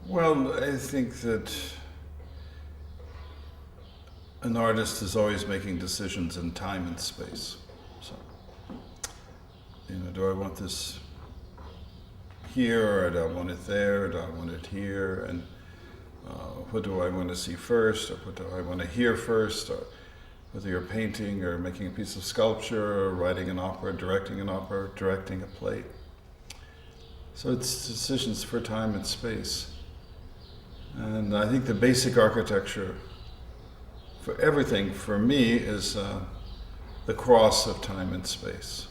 Well, I think that an artist is always making decisions in time and space. So, do I want this here, or do I want it there, or do I want it here? And what do I want to see first, or what do I want to hear first? Or whether you're painting, or making a piece of sculpture, or writing an opera, directing a play. So it's decisions for time and space. And I think the basic architecture for everything, for me, is the cross of time and space.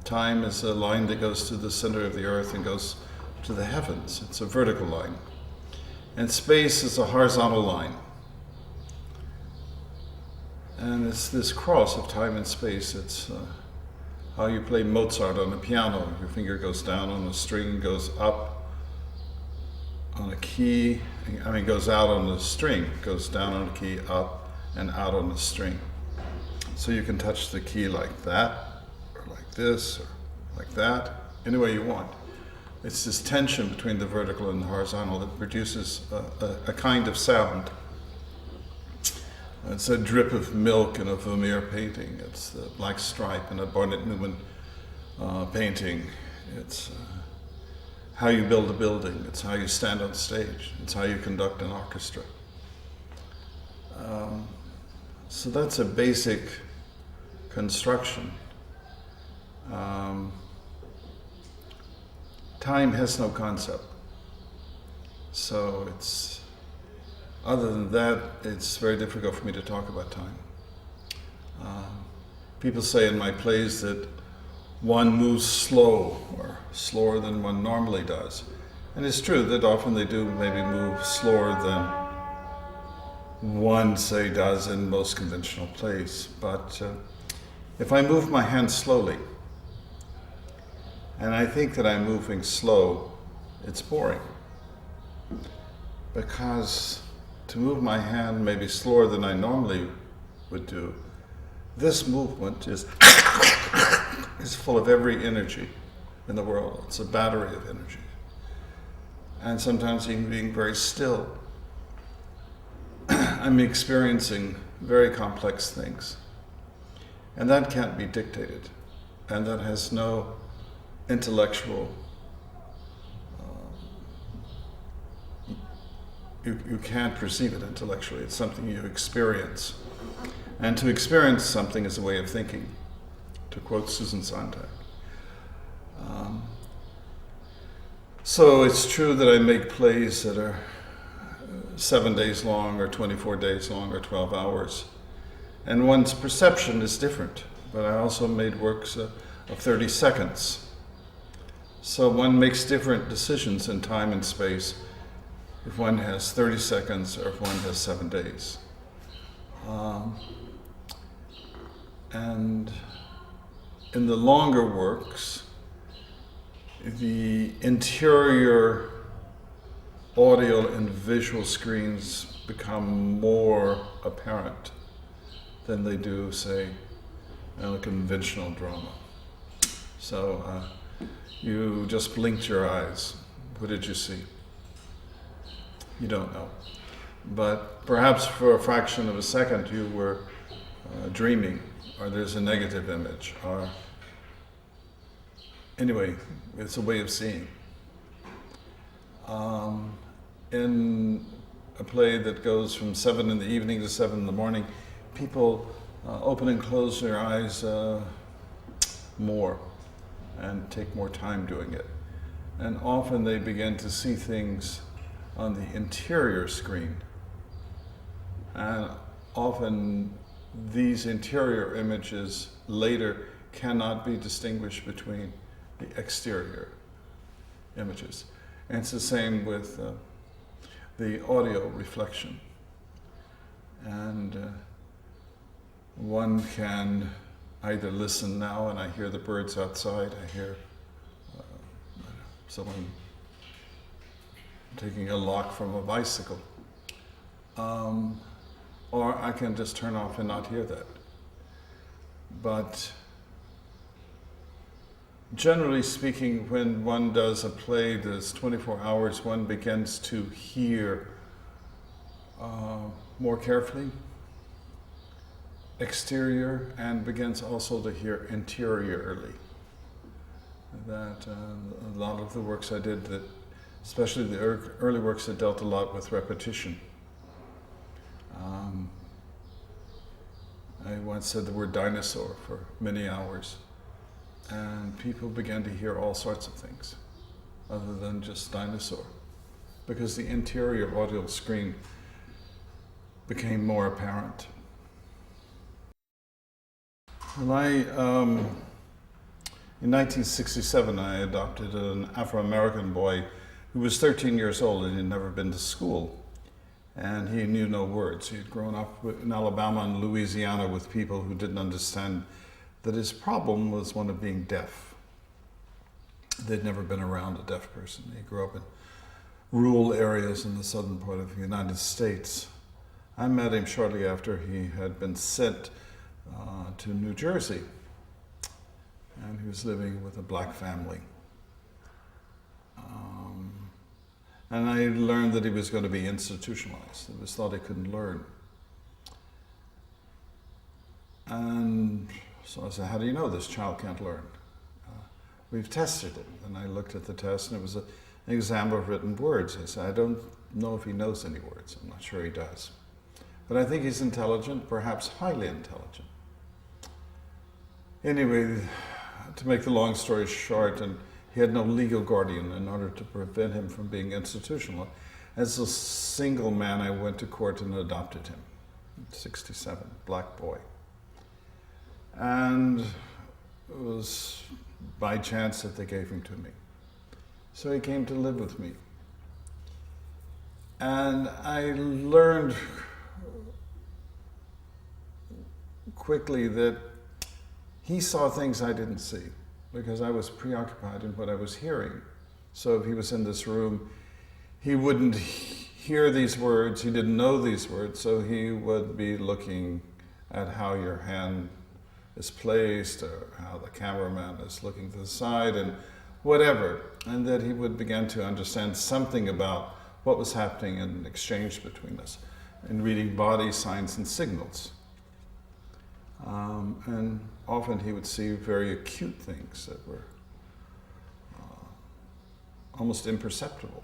Time is a line that goes to the center of the earth and goes to the heavens. It's a vertical line. And space is a horizontal line. And it's this cross of time and space. It's how you play Mozart on a piano. Your finger goes down on a string, goes up on a key, goes out on the string, goes down on a key, up and out on the string. So you can touch the key like that, or like this, or like that, any way you want. It's this tension between the vertical and the horizontal that produces a kind of sound. It's a drip of milk in a Vermeer painting. It's the black stripe in a Barnett Newman painting. It's how you build a building. It's how you stand on stage. It's how you conduct an orchestra. So that's a basic construction. Time has no concept. So other than that, it's very difficult for me to talk about time. People say in my plays that one moves slow, or slower than one normally does. And it's true that often they do maybe move slower than one, say, does in most conventional plays. But if I move my hand slowly, and I think that I'm moving slow, it's boring. Because to move my hand maybe slower than I normally would do, this movement is full of every energy in the world. It's a battery of energy. And sometimes even being very still, I'm experiencing very complex things. And that can't be dictated. And that has no intellectual, you can't perceive it intellectually. It's something you experience. And to experience something is a way of thinking, to quote Susan Sontag. So it's true that I make plays that are 7 days long, or 24 days long, or 12 hours. And one's perception is different. But I also made works of 30 seconds. So one makes different decisions in time and space if one has 30 seconds or if one has 7 days. And in the longer works, the interior audio and visual screens become more apparent than they do, say, in a conventional drama. So you just blinked your eyes. What did you see? You don't know. But perhaps for a fraction of a second you were dreaming, or there's a negative image, or anyway, it's a way of seeing. In a play that goes from 7 in the evening to 7 in the morning, people open and close their eyes more and take more time doing it. And often they begin to see things on the interior screen. And often these interior images later cannot be distinguished between the exterior images. And it's the same with the audio reflection. And one can either listen now and I hear the birds outside, I hear someone taking a lock from a bicycle. Or I can just turn off and not hear that. But generally speaking, when one does a play that's 24 hours, one begins to hear more carefully, exterior, and begins also to hear interiorly. That a lot of the works I did, that, especially the early works that dealt a lot with repetition. I once said the word dinosaur for many hours, and people began to hear all sorts of things other than just dinosaur, because the interior audio screen became more apparent. Well, in 1967, I adopted an Afro-American boy who was 13 years old and had never been to school. And he knew no words. He had grown up in Alabama and Louisiana with people who didn't understand that his problem was one of being deaf. They'd never been around a deaf person. He grew up in rural areas in the southern part of the United States. I met him shortly after he had been sent to New Jersey, and he was living with a black family. And I learned that he was going to be institutionalized. It was thought he couldn't learn. And so I said, how do you know this child can't learn? We've tested it. And I looked at the test, and it was an exam of written words. I said, I don't know if he knows any words. I'm not sure he does. But I think he's intelligent, perhaps highly intelligent. Anyway, to make the long story short, and he had no legal guardian in order to prevent him from being institutional. As a single man, I went to court and adopted him. 67, black boy. And it was by chance that they gave him to me. So he came to live with me. And I learned quickly that he saw things I didn't see, because I was preoccupied in what I was hearing. So if he was in this room, he wouldn't hear these words, he didn't know these words, so he would be looking at how your hand is placed, or how the cameraman is looking to the side, and whatever. And that he would begin to understand something about what was happening in an exchange between us, in reading body signs and signals. And often he would see very acute things that were almost imperceptible.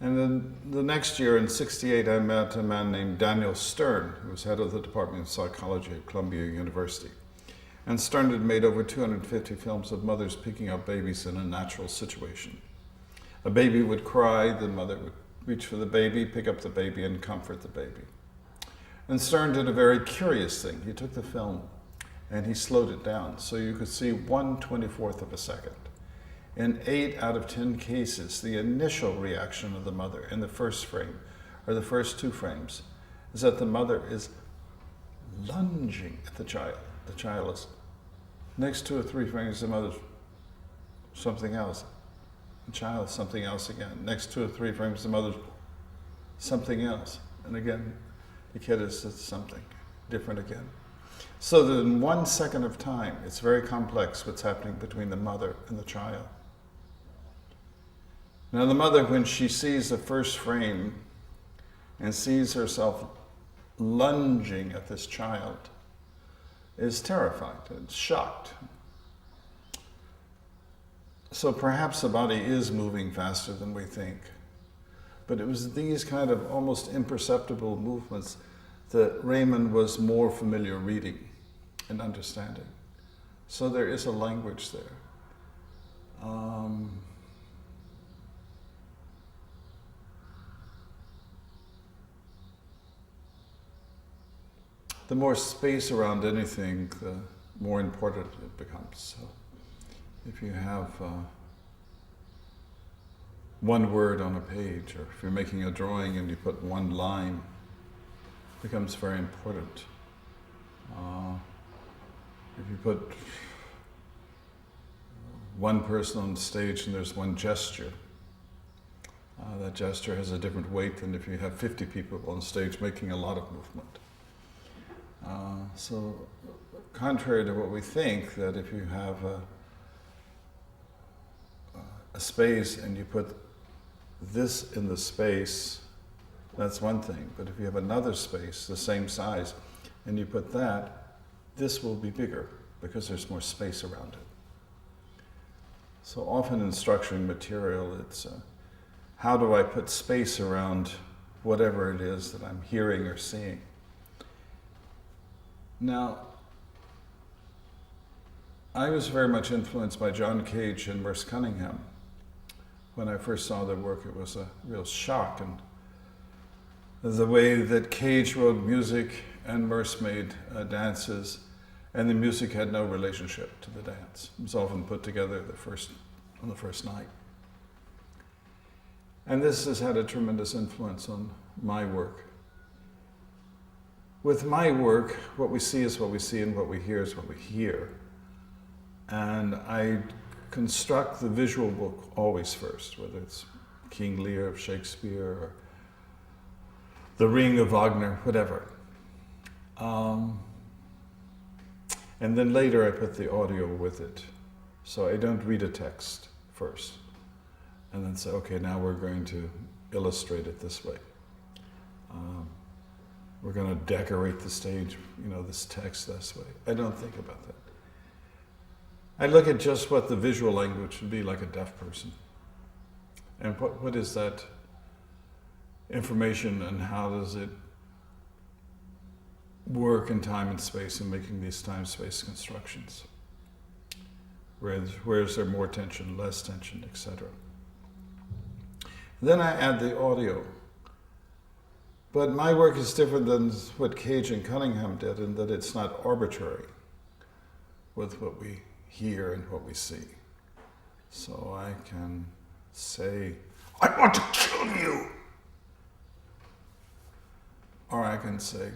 And then the next year, in '68, I met a man named Daniel Stern, who was head of the Department of Psychology at Columbia University. And Stern had made over 250 films of mothers picking up babies in a natural situation. A baby would cry, the mother would reach for the baby, pick up the baby, and comfort the baby. And Stern did a very curious thing. He took the film and he slowed it down so you could see 1/24 of a second. In 8 out of 10 cases, the initial reaction of the mother in the first frame, or the first 2 frames, is that the mother is lunging at the child. The child is, next 2 or 3 frames, the mother's something else. The child, something else again. Next 2 or 3 frames, the mother's something else. And again, the kid is something different again. So that in 1 second of time, it's very complex what's happening between the mother and the child. Now the mother, when she sees the first frame and sees herself lunging at this child, is terrified and shocked. So perhaps the body is moving faster than we think. But it was these kind of almost imperceptible movements that Raymond was more familiar reading and understanding. So there is a language there. The more space around anything, the more important it becomes. So if you have one word on a page, or if you're making a drawing and you put one line, it becomes very important. If you put one person on stage and there's one gesture, that gesture has a different weight than if you have 50 people on stage making a lot of movement. So contrary to what we think, that if you have a space and you put this in the space, that's one thing. But if you have another space, the same size, and you put that, this will be bigger because there's more space around it. So often in structuring material, it's how do I put space around whatever it is that I'm hearing or seeing? Now, I was very much influenced by John Cage and Merce Cunningham. When I first saw their work, it was a real shock. And the way that Cage wrote music and Merce made dances, and the music had no relationship to the dance. It was often put together on the first night. And this has had a tremendous influence on my work. With my work, what we see is what we see, and what we hear is what we hear. And I construct the visual book always first, whether it's King Lear of Shakespeare or The Ring of Wagner, whatever. And then later I put the audio with it. So I don't read a text first and then say, okay, now we're going to illustrate it this way. We're going to decorate the stage, this text this way. I don't think about that. I look at just what the visual language would be like a deaf person. And what is that information and how does it work in time and space in making these time-space constructions? Where is there more tension, less tension, etc. Then I add the audio. But my work is different than what Cage and Cunningham did in that it's not arbitrary with what we hear and what we see. So I can say, I want to kill you! Or I can say,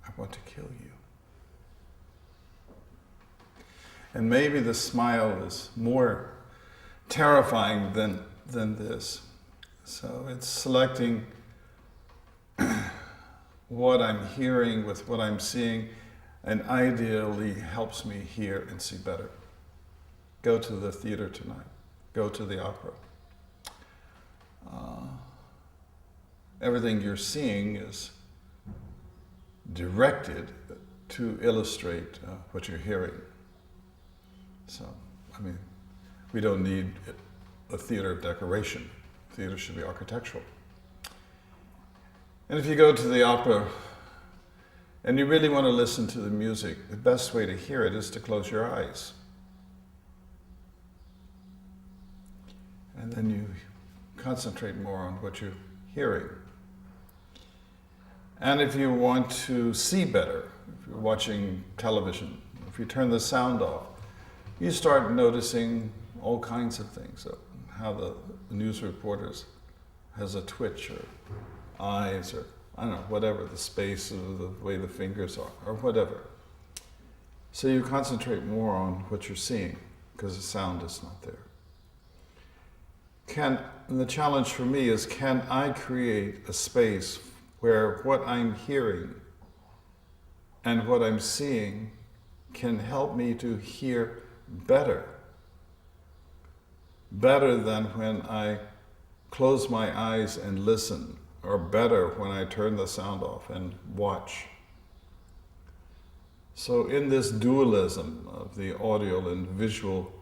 I want to kill you. And maybe the smile is more terrifying than this. So it's selecting what I'm hearing with what I'm seeing, and ideally helps me hear and see better. Go to the theater tonight. Go to the opera. Everything you're seeing is directed to illustrate what you're hearing. So, we don't need a theater of decoration. Theater should be architectural. And if you go to the opera and you really want to listen to the music, the best way to hear it is to close your eyes. And then you concentrate more on what you're hearing. And if you want to see better, if you're watching television, if you turn the sound off, you start noticing all kinds of things. How the news reporters has a twitch or eyes or I don't know, whatever, the space or the way the fingers are or whatever. So you concentrate more on what you're seeing because the sound is not there. And the challenge for me is, can I create a space where what I'm hearing and what I'm seeing can help me to hear better than when I close my eyes and listen, or better when I turn the sound off and watch. So in this dualism of the audio and visual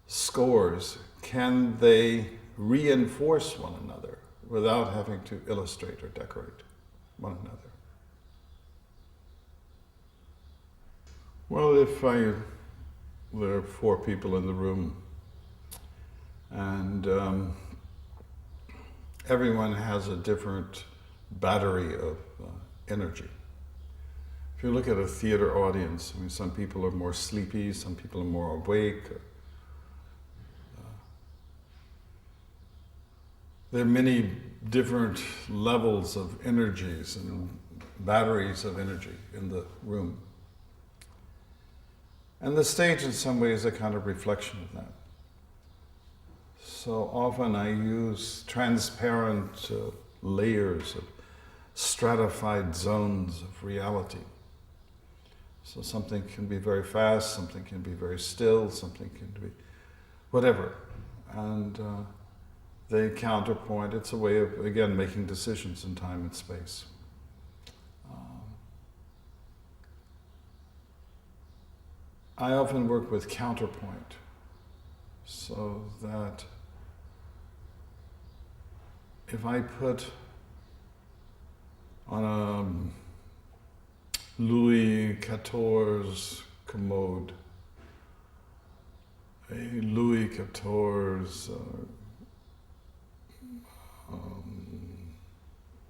scores, can they reinforce one another without having to illustrate or decorate one another? Well, there are 4 people in the room, and everyone has a different battery of energy. If you look at a theater audience, some people are more sleepy, some people are more awake. There are many different levels of energies and batteries of energy in the room. And the stage in some ways is a kind of reflection of that. So often I use transparent layers of stratified zones of reality. So something can be very fast, something can be very still, something can be whatever. And they counterpoint. It's a way of, again, making decisions in time and space. I often work with counterpoint, so that if I put on a Louis XIV commode, a Louis XIV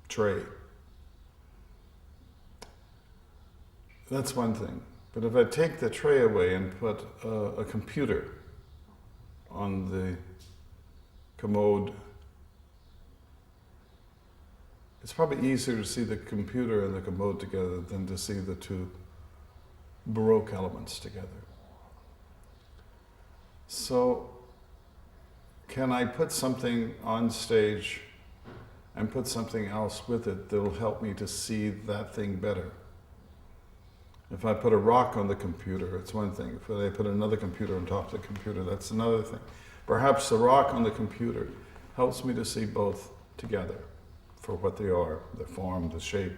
tray, that's one thing. But if I take the tray away and put a computer on the commode, it's probably easier to see the computer and the commode together than to see the two Baroque elements together. So, can I put something on stage and put something else with it that will help me to see that thing better? If I put a rock on the computer, it's one thing. If I put another computer on top of the computer, that's another thing. Perhaps the rock on the computer helps me to see both together for what they are, the form, the shape.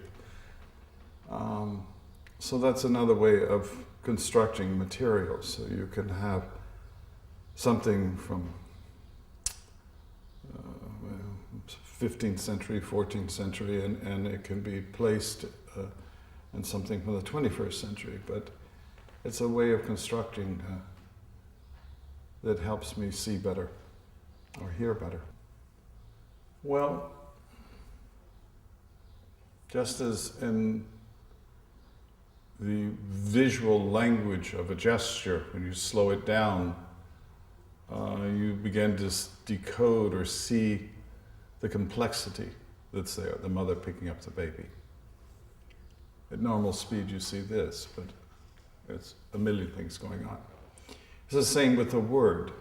So that's another way of constructing materials. So you can have something from 15th century, 14th century, and it can be placed and something from the 21st century, but it's a way of constructing that helps me see better or hear better. Well, just as in the visual language of a gesture, when you slow it down, you begin to decode or see the complexity that's there, the mother picking up the baby. At normal speed you see this, but it's a million things going on. It's the same with the word,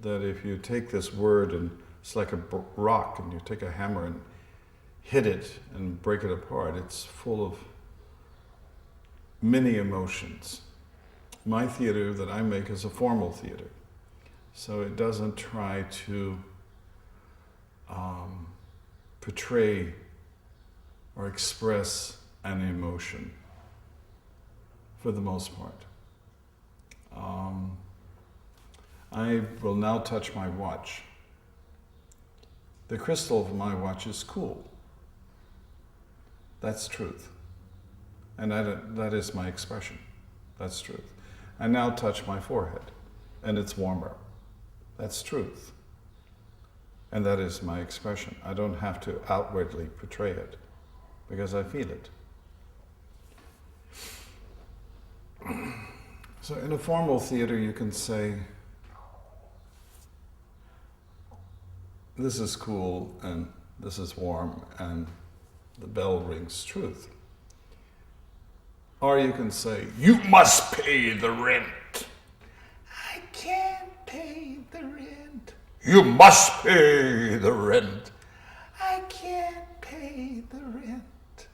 that if you take this word and it's like a rock and you take a hammer and hit it and break it apart, it's full of many emotions. My theater that I make is a formal theater, so it doesn't try to portray or express an emotion, for the most part. I will now touch my watch. The crystal of my watch is cool. That's truth. And that is my expression. That's truth. I now touch my forehead, and it's warmer. That's truth. And that is my expression. I don't have to outwardly portray it, because I feel it. So in a formal theater you can say, this is cool and this is warm and the bell rings truth. Or you can say, you must pay the rent. I can't pay the rent. You must pay the rent. I can't pay the rent.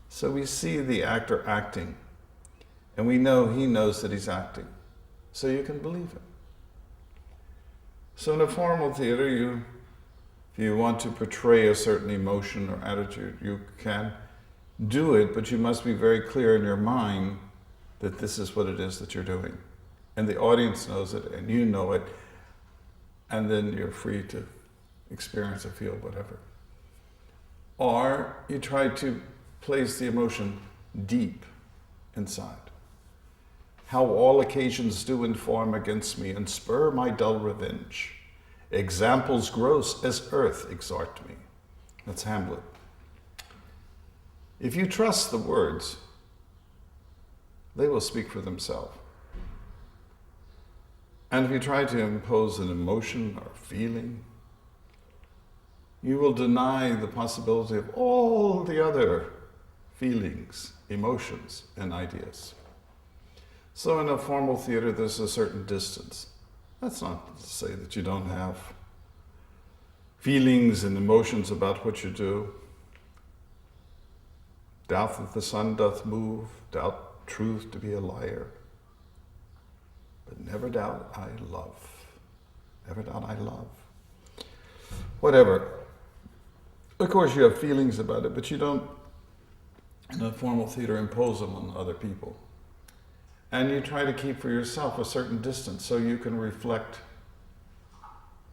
So we see the actor acting, and we know he knows that he's acting, so you can believe him. So in a formal theater, if you want to portray a certain emotion or attitude, you can do it, but you must be very clear in your mind that this is what it is that you're doing. And the audience knows it, and you know it, and then you're free to experience or feel whatever. Or you try to place the emotion deep inside. How all occasions do inform against me and spur my dull revenge. Examples gross as earth exhort me. That's Hamlet. If you trust the words, they will speak for themselves. And if you try to impose an emotion or feeling, you will deny the possibility of all the other feelings, emotions, and ideas. So in a formal theater, there's a certain distance. That's not to say that you don't have feelings and emotions about what you do. Doubt that the sun doth move, doubt truth to be a liar. But never doubt I love. Never doubt I love. Whatever. Of course you have feelings about it, but you don't, in a formal theater, impose them on other people. And you try to keep for yourself a certain distance so you can reflect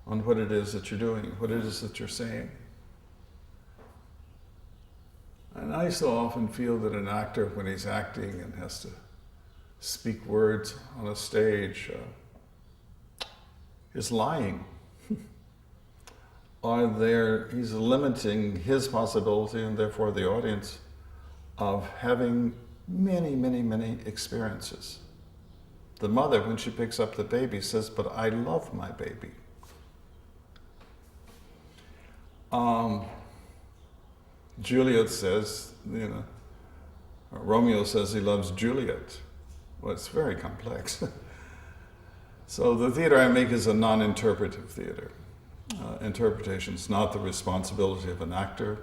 on what it is that you're doing, what it is that you're saying. And I so often feel that an actor, when he's acting and has to speak words on a stage, is lying. Or he's limiting his possibility and therefore the audience of having many, many, many experiences. The mother, when she picks up the baby, says, "But I love my baby." Juliet says, Romeo says he loves Juliet. Well, it's very complex. So the theater I make is a non-interpretive theater. Interpretation is not the responsibility of an actor.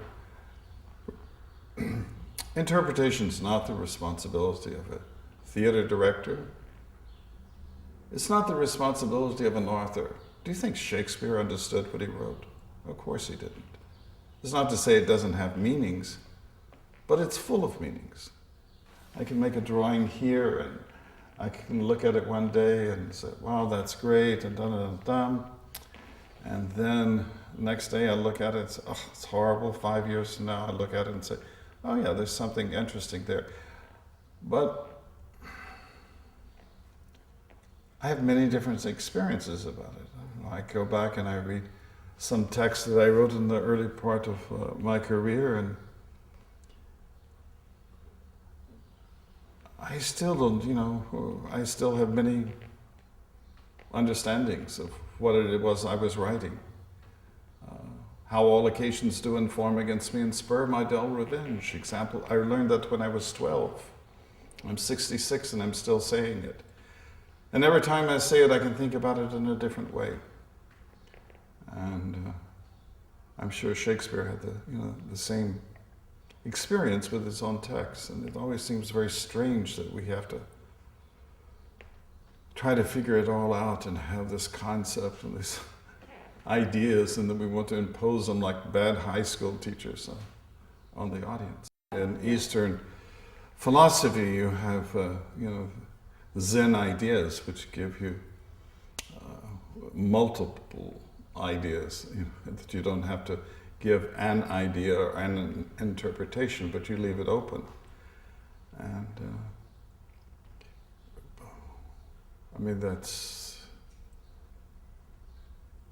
Interpretation is not the responsibility of a theater director. It's not the responsibility of an author. Do you think Shakespeare understood what he wrote? Of course he didn't. It's not to say it doesn't have meanings, but it's full of meanings. I can make a drawing here and I can look at it one day and say, wow, that's great, and dun-dun-dun-dun. And then the next day I look at it and say, oh, it's horrible. 5 years from now I look at it and say, oh yeah, there's something interesting there. But I have many different experiences about it. I go back and I read some text that I wrote in the early part of my career, and I still don't, I still have many understandings of what it was I was writing. How all occasions do inform against me and spur my dull revenge. Example, I learned that when I was 12. I'm 66 and I'm still saying it. And every time I say it, I can think about it in a different way. And I'm sure Shakespeare had the same experience with his own text. And it always seems very strange that we have to try to figure it all out and have this concept and these ideas, and then we want to impose them like bad high school teachers on the audience. In Eastern philosophy, you have Zen ideas, which give you multiple ideas, that you don't have to give an idea or an interpretation, but you leave it open. And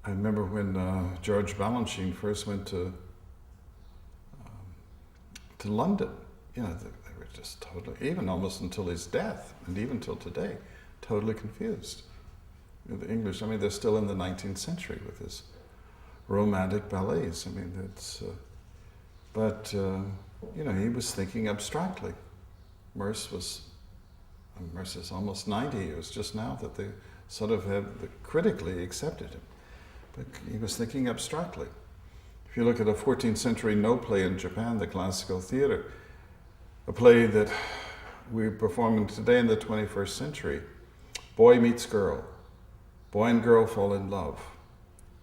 I remember when George Balanchine first went to London, they were just totally, even almost until his death, and even till today, totally confused. The English, they're still in the 19th century with his romantic ballets. He was thinking abstractly. Merce is almost 90 years just now that they sort of have critically accepted him. But he was thinking abstractly. If you look at a 14th century no play in Japan, the classical theater, a play that we're performing today in the 21st century, boy meets girl. Boy and girl fall in love.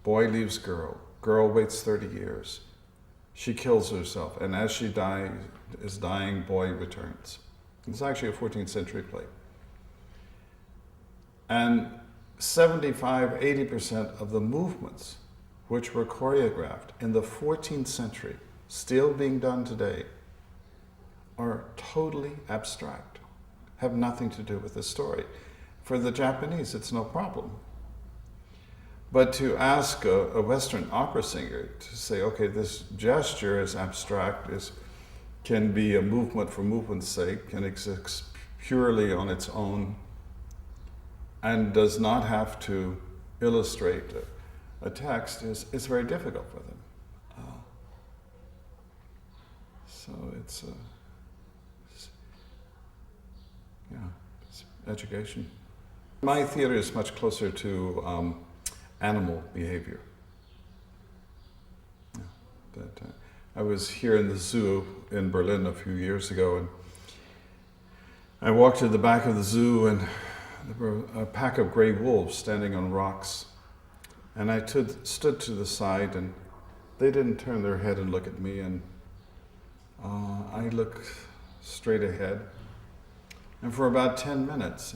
Boy leaves girl. Girl waits 30 years. She kills herself, and as she is dying, boy returns. It's actually a 14th century play. And 75–80% of the movements which were choreographed in the 14th century, still being done today, are totally abstract, have nothing to do with the story. For the Japanese, it's no problem. But to ask a Western opera singer to say, okay, this gesture is abstract, can be a movement for movement's sake, can exist purely on its own, and does not have to illustrate a text, is very difficult for them. So it's education. My theater is much closer to animal behavior. I was here in the zoo in Berlin a few years ago, and I walked to the back of the zoo, and there were a pack of gray wolves standing on rocks. And I stood to the side, and they didn't turn their head and look at me, and I looked straight ahead. And for about 10 minutes,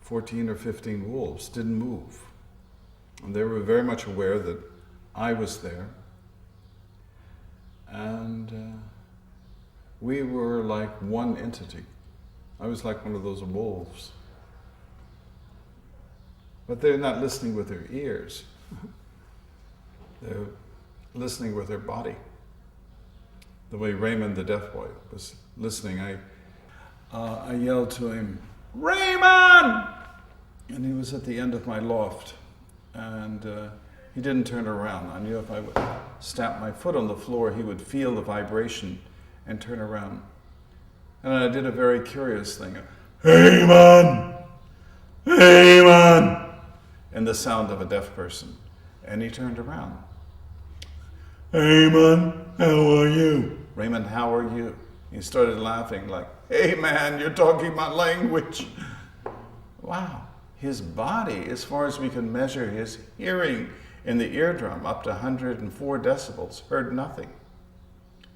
14 or 15 wolves didn't move. And they were very much aware that I was there. And we were like one entity. I was like one of those wolves. But they're not listening with their ears. They're listening with their body. The way Raymond the deaf boy was listening, I yelled to him, "Raymond!" And he was at the end of my loft. And he didn't turn around. I knew if I would stamp my foot on the floor, he would feel the vibration and turn around. And I did a very curious thing. "Hey, man! Hey, man!" And the sound of a deaf person. And he turned around. "Hey, man, how are you?" "Raymond, how are you?" He started laughing like, "Hey, man, you're talking my language." Wow. His body, as far as we can measure his hearing in the eardrum, up to 104 decibels, heard nothing.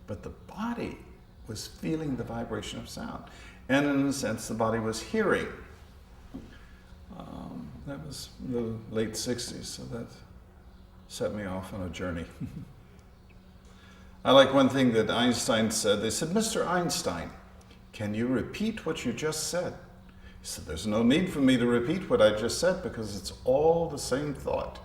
But the body was feeling the vibration of sound. And in a sense, the body was hearing. That was the late 60s, so that set me off on a journey. I like one thing that Einstein said. They said, "Mr. Einstein, can you repeat what you just said?" He said, "There's no need for me to repeat what I just said because it's all the same thought."